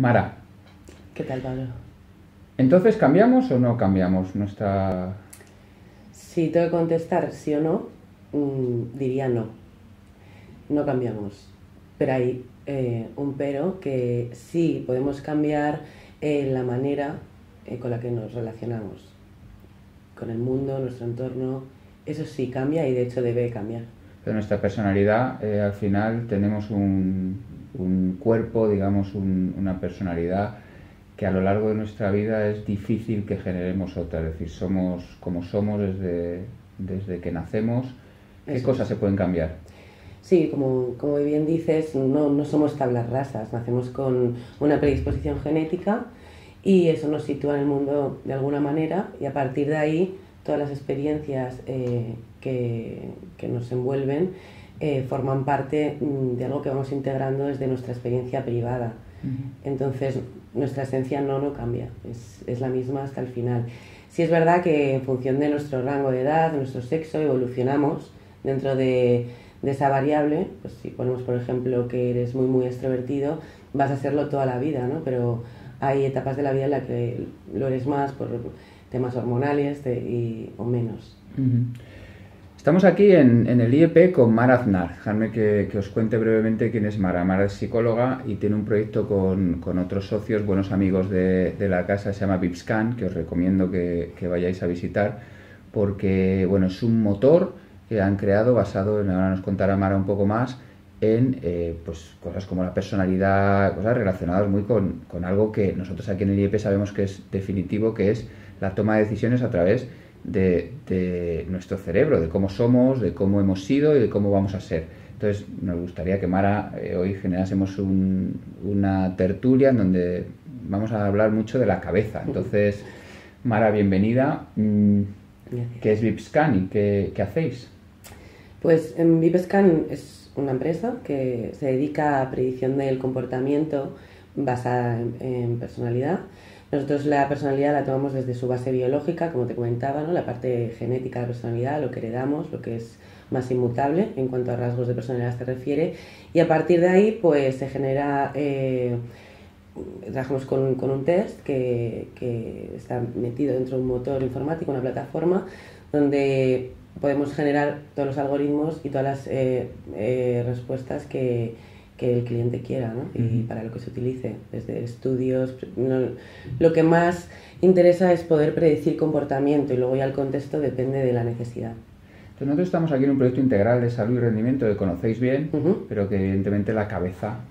Mara, ¿Qué tal, Pablo? ¿entonces cambiamos o no cambiamos nuestra...? Si tengo que contestar sí o no, diría no. No cambiamos. Pero hay un pero que sí podemos cambiar la manera con la que nos relacionamos con el mundo, nuestro entorno. Eso sí cambia y de hecho debe cambiar. De nuestra personalidad, al final tenemos un cuerpo, digamos, una personalidad que a lo largo de nuestra vida es difícil que generemos otra. Es decir, somos como somos desde que nacemos. ¿Qué Eso cosas se pueden cambiar? Sí, como bien dices, no somos tablas rasas, nacemos con una predisposición genética y eso nos sitúa en el mundo de alguna manera y a partir de ahí todas las experiencias que nos envuelven forman parte de algo que vamos integrando desde nuestra experiencia privada. Entonces nuestra esencia no cambia, es la misma hasta el final. Sí es verdad que en función de nuestro rango de edad, de nuestro sexo, evolucionamos dentro de esa variable. Pues si ponemos por ejemplo que eres muy extrovertido, vas a serlo toda la vida, ¿no? Pero hay etapas de la vida en las que lo eres más por temas hormonales o menos. Estamos aquí en el IEP con Mara Aznar. Dejadme que os cuente brevemente quién es Mara. Mara es psicóloga y tiene un proyecto con otros socios, buenos amigos de la casa, se llama VIPScan, que os recomiendo que vayáis a visitar, porque bueno, es un motor que han creado basado ahora nos contará Mara un poco más, en pues cosas como la personalidad, cosas relacionadas muy con algo que nosotros aquí en el IEP sabemos que es definitivo, que es la toma de decisiones a través de nuestro cerebro, de cómo somos, de cómo hemos sido y de cómo vamos a ser. Entonces nos gustaría que Mara hoy generásemos una tertulia en donde vamos a hablar mucho de la cabeza. Entonces, Mara, bienvenida. ¿Qué es VIPScan y qué hacéis? Pues VIPScan es una empresa que se dedica a predicción del comportamiento basada en personalidad. Nosotros la personalidad la tomamos desde su base biológica, como te comentaba, ¿no? La parte genética de la personalidad, lo que heredamos, lo que es más inmutable en cuanto a rasgos de personalidad se refiere, y a partir de ahí pues se genera, trabajamos con un test que está metido dentro de un motor informático, una plataforma, donde podemos generar todos los algoritmos y todas las respuestas que el cliente quiera, ¿no? Y para lo que se utilice, desde estudios. Lo que más interesa es poder predecir comportamiento y luego ya el contexto depende de la necesidad. Entonces nosotros estamos aquí en un proyecto integral de salud y rendimiento que conocéis bien, pero que evidentemente la cabeza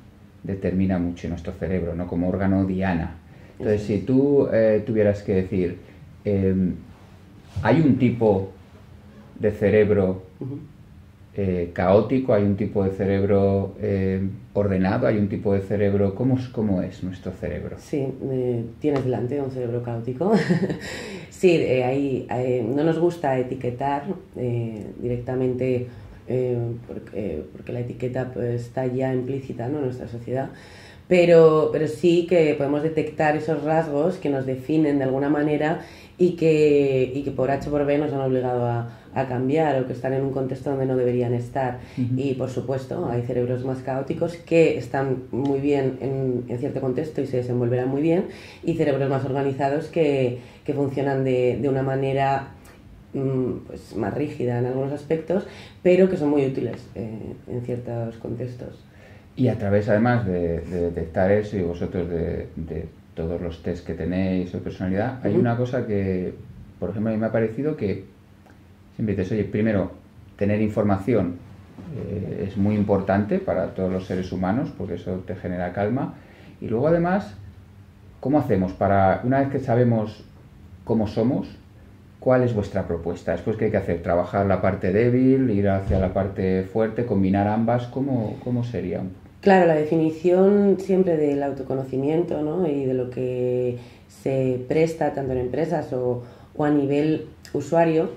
determina mucho en nuestro cerebro, ¿no? Como órgano diana. Entonces si tú tuvieras que decir, hay un tipo de cerebro caótico, hay un tipo de cerebro ordenado, hay un tipo de cerebro... ¿Cómo es nuestro cerebro? Sí, tienes delante un cerebro caótico. Sí, no nos gusta etiquetar directamente porque la etiqueta pues, está ya implícita, ¿no? En nuestra sociedad. Pero sí que podemos detectar esos rasgos que nos definen de alguna manera y que por H por B nos han obligado a cambiar o que están en un contexto donde no deberían estar. Y por supuesto hay cerebros más caóticos que están muy bien en cierto contexto y se desenvolverán muy bien, y cerebros más organizados que funcionan de una manera pues más rígida en algunos aspectos, pero que son muy útiles en ciertos contextos. Y a través además de detectar eso y vosotros de todos los test que tenéis de personalidad, hay una cosa que, por ejemplo, a mí me ha parecido que siempre dices, oye, primero, tener información es muy importante para todos los seres humanos porque eso te genera calma, y luego además, ¿cómo hacemos para, una vez que sabemos cómo somos, cuál es vuestra propuesta? Después, ¿qué hay que hacer? ¿Trabajar la parte débil, ir hacia la parte fuerte, combinar ambas? ¿Cómo sería? Claro, la definición siempre del autoconocimiento, ¿no? Y de lo que se presta tanto en empresas o a nivel usuario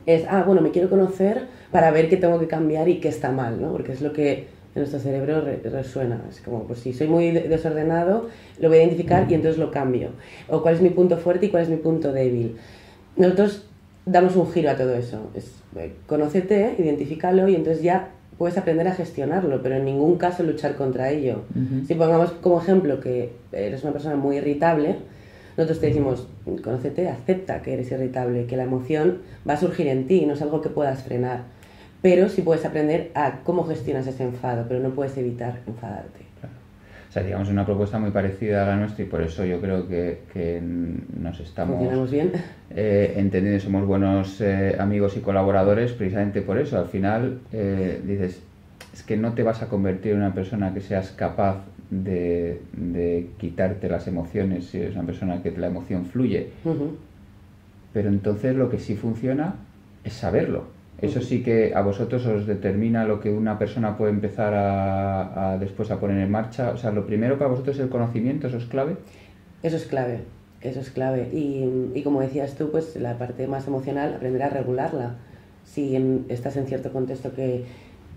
es, bueno, me quiero conocer para ver qué tengo que cambiar y qué está mal, ¿no? Porque es lo que en nuestro cerebro resuena. Es como, pues si soy muy desordenado, lo voy a identificar y entonces lo cambio. O cuál es mi punto fuerte y cuál es mi punto débil. Nosotros damos un giro a todo eso. Es, conócete, identifícalo y entonces ya puedes aprender a gestionarlo, pero en ningún caso luchar contra ello. Ujú. Si pongamos como ejemplo que eres una persona muy irritable, nosotros te decimos, conócete, acepta que eres irritable, que la emoción va a surgir en ti, no es algo que puedas frenar. Pero sí puedes aprender a cómo gestionas ese enfado, pero no puedes evitar enfadarte. Claro. O sea, digamos, una propuesta muy parecida a la nuestra y por eso yo creo que nos estamos ¿Funcionamos bien? entendiendo, somos buenos amigos y colaboradores precisamente por eso. Al final dices, es que no te vas a convertir en una persona que seas capaz de quitarte las emociones si eres una persona que la emoción fluye. Uh-huh. Pero entonces lo que sí funciona es saberlo. Eso sí que a vosotros os determina lo que una persona puede empezar a después a poner en marcha. O sea, lo primero para vosotros es el conocimiento, ¿eso es clave? Eso es clave, eso es clave. Y como decías tú, pues la parte más emocional, aprender a regularla. Si estás en cierto contexto que,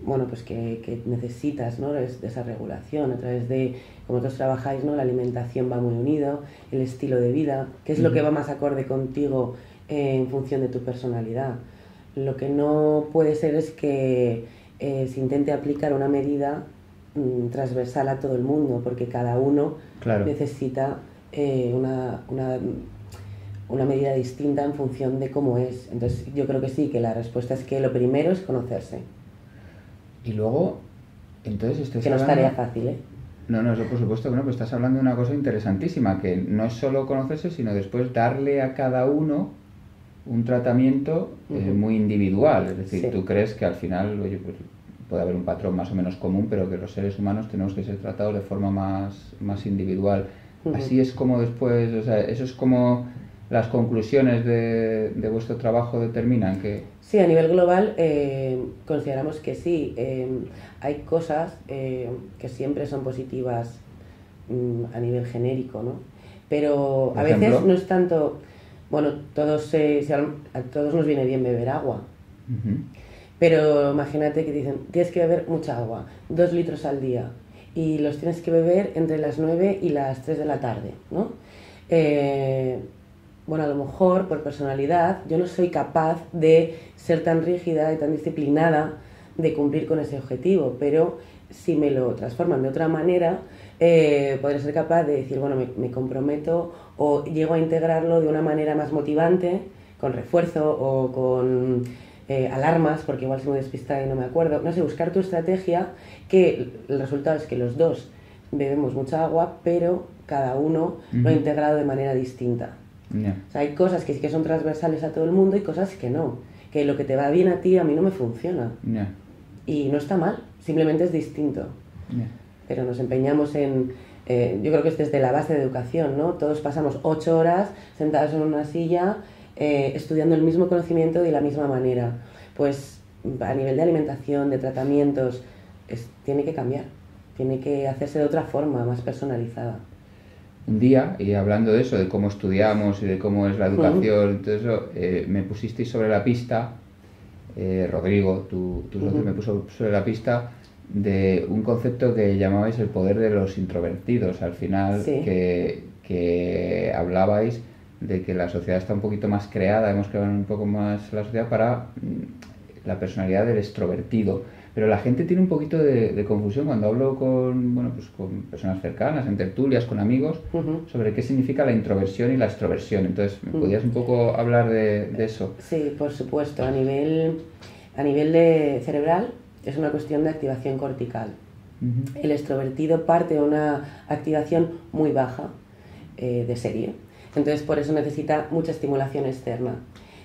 bueno, pues que necesitas, ¿no?, de esa regulación a través de, como vosotros trabajáis, ¿no?, la alimentación va muy unido, el estilo de vida, que es lo que va más acorde contigo en función de tu personalidad. Lo que no puede ser es que se intente aplicar una medida transversal a todo el mundo, porque cada uno necesita una medida distinta en función de cómo es. Entonces yo creo que sí, que la respuesta es que lo primero es conocerse. Y luego, entonces que no es tarea fácil, ¿eh? No, eso por supuesto que no, pero estás hablando de una cosa interesantísima, que no es solo conocerse, sino después darle a cada uno un tratamiento muy individual. Es decir, tú crees que al final, oye, pues puede haber un patrón más o menos común, pero que los seres humanos tenemos que ser tratados de forma más individual. Así es como después, o sea, eso es como las conclusiones de vuestro trabajo determinan que... Sí, a nivel global consideramos que sí. Hay cosas que siempre son positivas a nivel genérico, ¿no? Pero a veces no es tanto... Bueno, a todos nos viene bien beber agua. Uh-huh. Pero imagínate que dicen, tienes que beber mucha agua, 2 litros al día, y los tienes que beber entre las 9 y las 3 de la tarde, ¿no? Bueno, a lo mejor por personalidad yo no soy capaz de ser tan rígida y tan disciplinada de cumplir con ese objetivo, pero si me lo transforman de otra manera, podré ser capaz de decir, bueno, me comprometo o llego a integrarlo de una manera más motivante, con refuerzo o con alarmas, porque igual se me despista y no me acuerdo. No sé, buscar tu estrategia, que el resultado es que los dos bebemos mucha agua, pero cada uno lo ha integrado de manera distinta. Yeah. O sea, hay cosas que sí que son transversales a todo el mundo y cosas que no. Que lo que te va bien a ti, a mí no me funciona. Yeah. Y no está mal, simplemente es distinto. Yeah. Pero nos empeñamos en... yo creo que es desde la base de educación, ¿no? Todos pasamos 8 horas sentados en una silla estudiando el mismo conocimiento de la misma manera. Pues a nivel de alimentación, de tratamientos, tiene que cambiar. Tiene que hacerse de otra forma, más personalizada. Un día, y hablando de eso, de cómo estudiamos y de cómo es la educación, todo eso, me pusisteis sobre la pista, Rodrigo, tu socio, me puso sobre la pista de un concepto que llamabais el poder de los introvertidos. Al final, sí, que hablabais de que la sociedad está un poquito más creada, hemos creado un poco más la sociedad para la personalidad del extrovertido. Pero la gente tiene un poquito de confusión cuando hablo con personas cercanas, en tertulias, con amigos, sobre qué significa la introversión y la extroversión. Entonces, ¿me podías un poco hablar de eso? Sí, por supuesto. A nivel de cerebral es una cuestión de activación cortical. El extrovertido parte de una activación muy baja de serie. Entonces, por eso necesita mucha estimulación externa.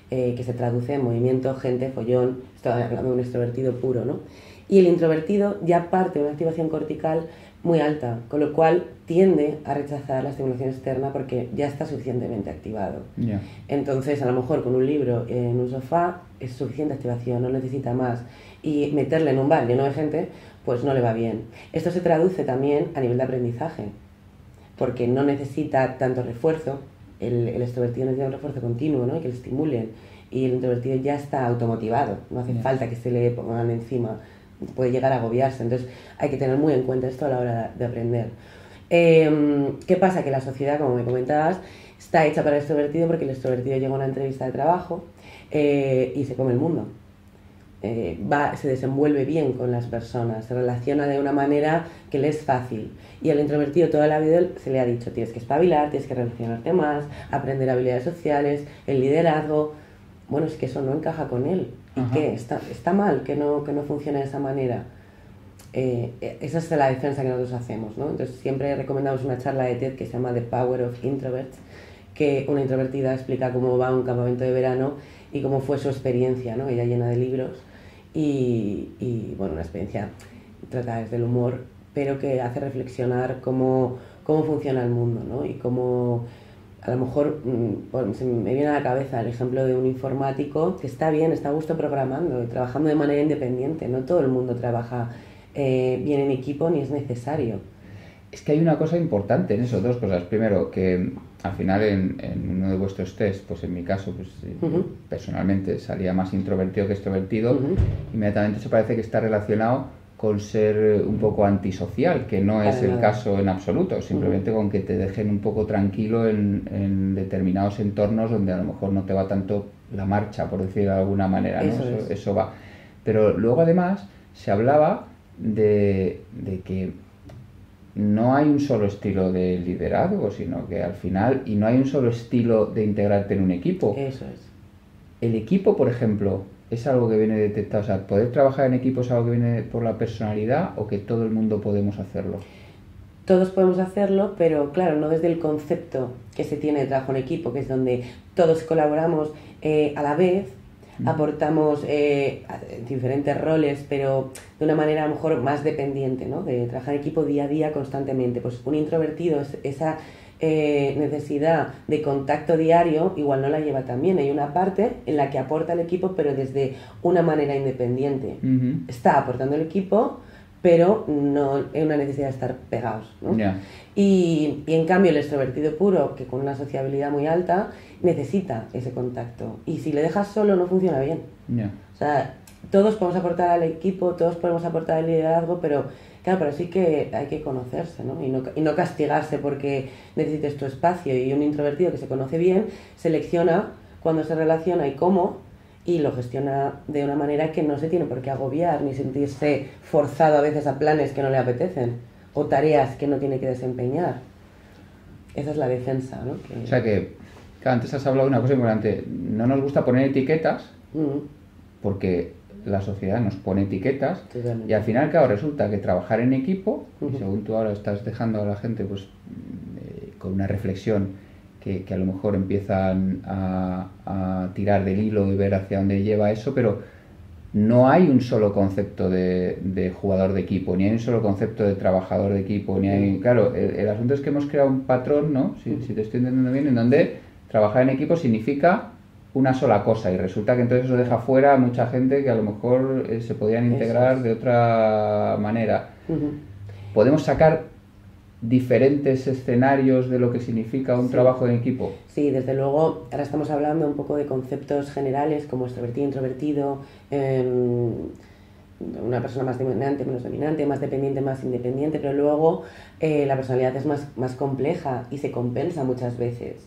Que se traduce en movimiento, gente, follón, estoy hablando de un extrovertido puro, ¿no? Y el introvertido ya parte de una activación cortical muy alta, con lo cual tiende a rechazar la estimulación externa porque ya está suficientemente activado. Yeah. Entonces, a lo mejor con un libro en un sofá es suficiente activación, no necesita más. Y meterle en un bar lleno de gente, pues no le va bien. Esto se traduce también a nivel de aprendizaje, porque no necesita tanto refuerzo. El extrovertido necesita un refuerzo continuo, ¿no? Y que le estimulen, y el introvertido ya está automotivado, no hace falta que se le pongan encima, puede llegar a agobiarse. Entonces hay que tener muy en cuenta esto a la hora de aprender. ¿Qué pasa? Que la sociedad, como me comentabas, está hecha para el extrovertido, porque el extrovertido llega a una entrevista de trabajo y se come el mundo. se desenvuelve bien con las personas, se relaciona de una manera que le es fácil. Y al introvertido toda la vida se le ha dicho, tienes que espabilar, tienes que relacionarte más, aprender habilidades sociales, el liderazgo. Bueno, es que eso no encaja con él. ¿Y qué? ¿Está mal que no funcione de esa manera? Esa es la defensa que nosotros hacemos, ¿no? Entonces siempre recomendamos una charla de TED que se llama The Power of Introverts, que una introvertida explica cómo va a un campamento de verano y cómo fue su experiencia, ¿no? Ella llena de libros y bueno, una experiencia tratada desde el humor, pero que hace reflexionar cómo funciona el mundo, ¿no? Y cómo, a lo mejor, se me viene a la cabeza el ejemplo de un informático que está bien, está a gusto programando y trabajando de manera independiente. No todo el mundo trabaja bien en equipo ni es necesario. Es que hay una cosa importante en eso, dos cosas. Primero, que al final en uno de vuestros test, pues en mi caso, pues personalmente salía más introvertido que extrovertido, inmediatamente eso parece que está relacionado con ser un poco antisocial, que no es el caso en absoluto, simplemente con que te dejen un poco tranquilo en determinados entornos donde a lo mejor no te va tanto la marcha, por decirlo de alguna manera, ¿no? Eso va. Pero luego además se hablaba de que no hay un solo estilo de liderazgo, sino que al final, y no hay un solo estilo de integrarte en un equipo. Eso es. El equipo, por ejemplo, es algo que viene detectado, o sea, poder trabajar en equipo es algo que viene por la personalidad o que todo el mundo podemos hacerlo. Todos podemos hacerlo, pero claro, no desde el concepto que se tiene de trabajo en equipo, que es donde todos colaboramos a la vez, aportamos diferentes roles, pero de una manera a lo mejor más dependiente, ¿no? De trabajar en equipo día a día constantemente. Pues un introvertido, esa necesidad de contacto diario, igual no la lleva tan bien. Hay una parte en la que aporta al equipo, pero desde una manera independiente. Está aportando al equipo, pero no es una necesidad de estar pegados, ¿no? Y en cambio el extrovertido puro, que con una sociabilidad muy alta, necesita ese contacto. Y si le dejas solo no funciona bien. O sea, todos podemos aportar al equipo, todos podemos aportar al liderazgo, pero claro, pero sí que hay que conocerse, ¿no? Y no castigarse porque necesites tu espacio. Y un introvertido que se conoce bien selecciona cuándo se relaciona y cómo, y lo gestiona de una manera que no se tiene por qué agobiar ni sentirse forzado a veces a planes que no le apetecen o tareas que no tiene que desempeñar. Esa es la defensa, ¿no? O sea que, claro, antes has hablado de una cosa importante. No nos gusta poner etiquetas porque la sociedad nos pone etiquetas. Totalmente. Y al final, claro, resulta que trabajar en equipo, y según tú ahora estás dejando a la gente pues con una reflexión que a lo mejor empiezan a tirar del hilo y ver hacia dónde lleva eso, pero no hay un solo concepto de jugador de equipo, ni hay un solo concepto de trabajador de equipo, ni hay... Claro, el asunto es que hemos creado un patrón, ¿no? Si te estoy entendiendo bien, en donde trabajar en equipo significa una sola cosa y resulta que entonces eso deja fuera a mucha gente que a lo mejor se podían integrar de otra manera. Podemos sacar diferentes escenarios de lo que significa un trabajo en equipo. Sí, desde luego, ahora estamos hablando un poco de conceptos generales como extrovertido, introvertido, una persona más dominante, menos dominante, más dependiente, más independiente, pero luego la personalidad es más compleja y se compensa muchas veces.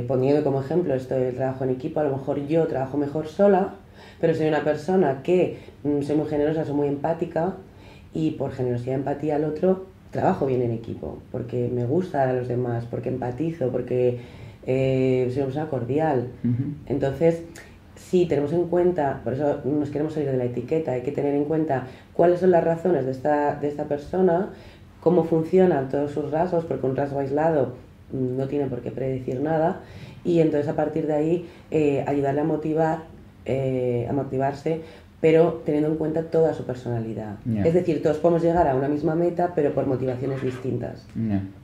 Poniendo como ejemplo esto del trabajo en equipo, a lo mejor yo trabajo mejor sola, pero soy una persona que soy muy generosa, soy muy empática y por generosidad y empatía al otro trabajo bien en equipo, porque me gusta a los demás, porque empatizo, porque soy una persona cordial. Entonces, sí, tenemos en cuenta, por eso nos queremos salir de la etiqueta, hay que tener en cuenta cuáles son las razones de esta persona, cómo funcionan todos sus rasgos, porque un rasgo aislado no tiene por qué predecir nada, y entonces a partir de ahí ayudarle a motivarse, pero teniendo en cuenta toda su personalidad. Es decir, todos podemos llegar a una misma meta, pero por motivaciones distintas.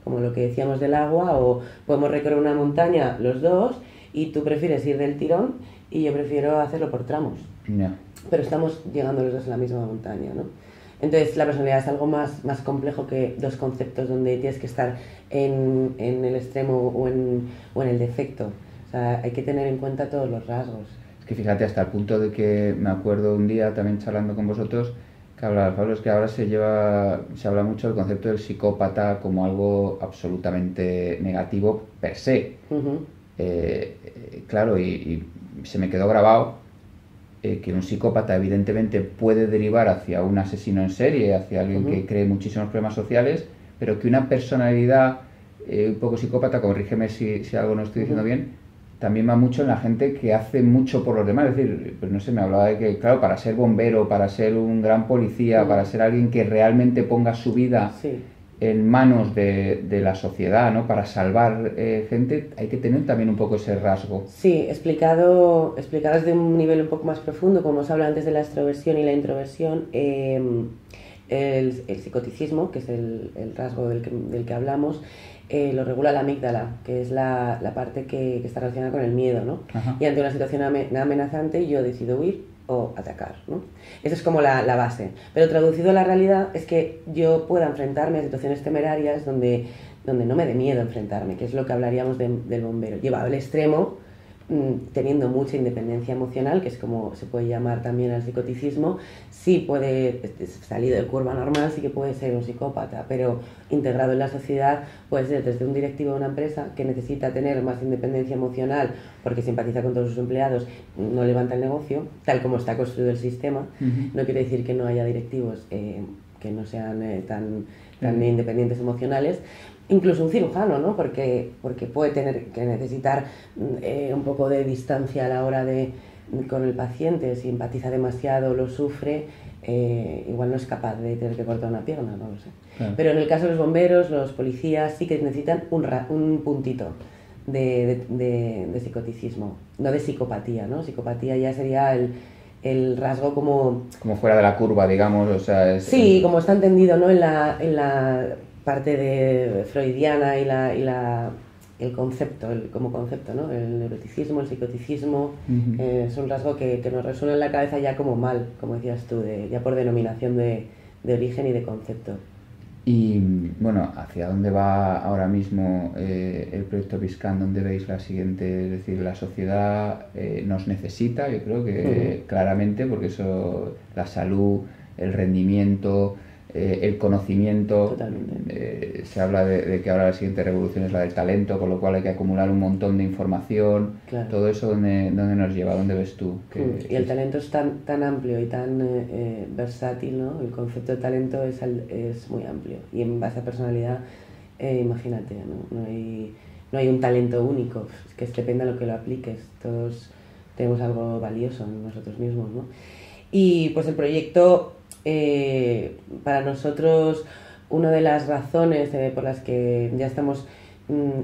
Como lo que decíamos del agua, o podemos recorrer una montaña los dos, y tú prefieres ir del tirón, y yo prefiero hacerlo por tramos. Pero estamos llegando los dos a la misma montaña, ¿no? Entonces, la personalidad es algo más complejo que dos conceptos donde tienes que estar en el extremo o en el defecto. O sea, hay que tener en cuenta todos los rasgos. Que fíjate, hasta el punto de que me acuerdo un día también charlando con vosotros que hablaba, Pablo, es que ahora se habla mucho del concepto del psicópata como algo absolutamente negativo per se. Claro, y se me quedó grabado que un psicópata evidentemente puede derivar hacia un asesino en serie, hacia alguien que cree muchísimos problemas sociales, pero que una personalidad un poco psicópata, corrígeme si algo no estoy diciendo bien, también va mucho en la gente que hace mucho por los demás. Es decir, pues no sé, me hablaba de que, claro, para ser bombero, para ser un gran policía, para ser alguien que realmente ponga su vida en manos de la sociedad, ¿no? Para salvar gente, hay que tener también un poco ese rasgo. Sí, explicado desde un nivel un poco más profundo, como os habla antes de la extroversión y la introversión, el psicoticismo, que es el rasgo del que hablamos, lo regula la amígdala, que es la parte que está relacionada con el miedo, ¿no? Y ante una situación amenazante yo decido huir o atacar, ¿no? Esa es como la base. Pero traducido a la realidad es que yo pueda enfrentarme a situaciones temerarias donde no me dé miedo enfrentarme, que es lo que hablaríamos del bombero. Llevado al extremo, teniendo mucha independencia emocional, que es como se puede llamar también al psicoticismo, sí puede salir de curva normal, sí que puede ser un psicópata, pero integrado en la sociedad puede ser desde un directivo de una empresa que necesita tener más independencia emocional porque simpatiza con todos sus empleados, no levanta el negocio, tal como está construido el sistema. No quiere decir que no haya directivos que no sean tan independientes emocionales. Incluso un cirujano, ¿no? Porque puede tener que necesitar un poco de distancia a la hora con el paciente. Si empatiza demasiado, lo sufre, igual no es capaz de tener que cortar una pierna, no lo sé. Claro. Pero en el caso de los bomberos, los policías sí que necesitan un puntito de psicoticismo, no de psicopatía, ¿no? Psicopatía ya sería el rasgo como fuera de la curva, digamos, o sea... Sí, como está entendido, ¿no? En la parte de freudiana y el concepto, como concepto, ¿no? El neuroticismo, el psicoticismo, es un rasgo que nos resuena en la cabeza ya como mal, como decías tú, ya por denominación de origen y de concepto. Y bueno, ¿hacia dónde va ahora mismo el proyecto Biscan? ¿Dónde veis la siguiente? Es decir, la sociedad nos necesita, yo creo que claramente, porque eso, la salud, el rendimiento, el conocimiento, se habla de que ahora la siguiente revolución es la del talento, con lo cual hay que acumular un montón de información. Claro. Todo eso, ¿dónde nos lleva? ¿Dónde ves tú? Y el talento es tan amplio y tan versátil, ¿no? El concepto de talento es muy amplio y en base a personalidad, imagínate, no hay un talento único, es que depende de lo que lo apliques. Todos tenemos algo valioso en nosotros mismos, ¿no? Y pues el proyecto, para nosotros, una de las razones por las que ya estamos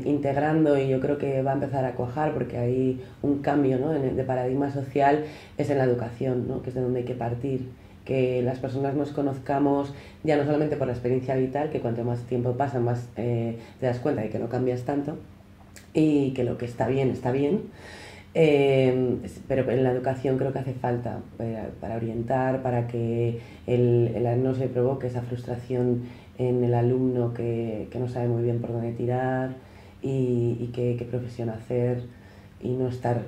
integrando, y yo creo que va a empezar a cuajar porque hay un cambio, ¿no? de paradigma social, es en la educación, ¿no? Que es de donde hay que partir, que las personas nos conozcamos ya no solamente por la experiencia vital, que cuanto más tiempo pasa más te das cuenta de que no cambias tanto y que lo que está bien, pero en la educación creo que hace falta para orientar, para que no se provoque esa frustración en el alumno que no sabe muy bien por dónde tirar y qué profesión hacer, y no estar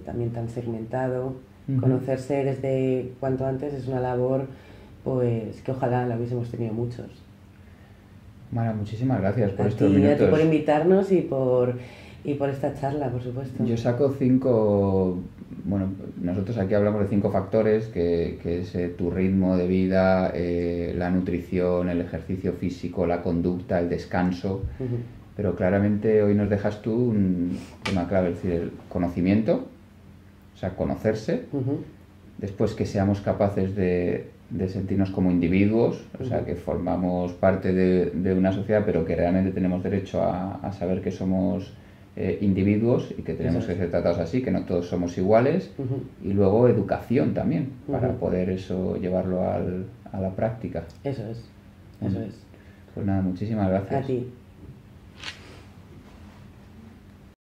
también tan segmentado. Conocerse desde cuanto antes es una labor pues que ojalá la hubiésemos tenido muchos. Mara, muchísimas gracias por estos minutos. A ti por invitarnos y por esta charla, por supuesto. Yo saco 5, bueno, nosotros aquí hablamos de 5 factores, que es tu ritmo de vida, la nutrición, el ejercicio físico, la conducta, el descanso, pero claramente hoy nos dejas tú un tema clave, es decir, el conocimiento, o sea, conocerse, después que seamos capaces de sentirnos como individuos, o sea, que formamos parte de una sociedad, pero que realmente tenemos derecho a saber que somos individuos y que tenemos que ser tratados así, que no todos somos iguales, y luego educación también, para poder eso llevarlo a la práctica. Eso es. Pues nada, muchísimas gracias. A ti.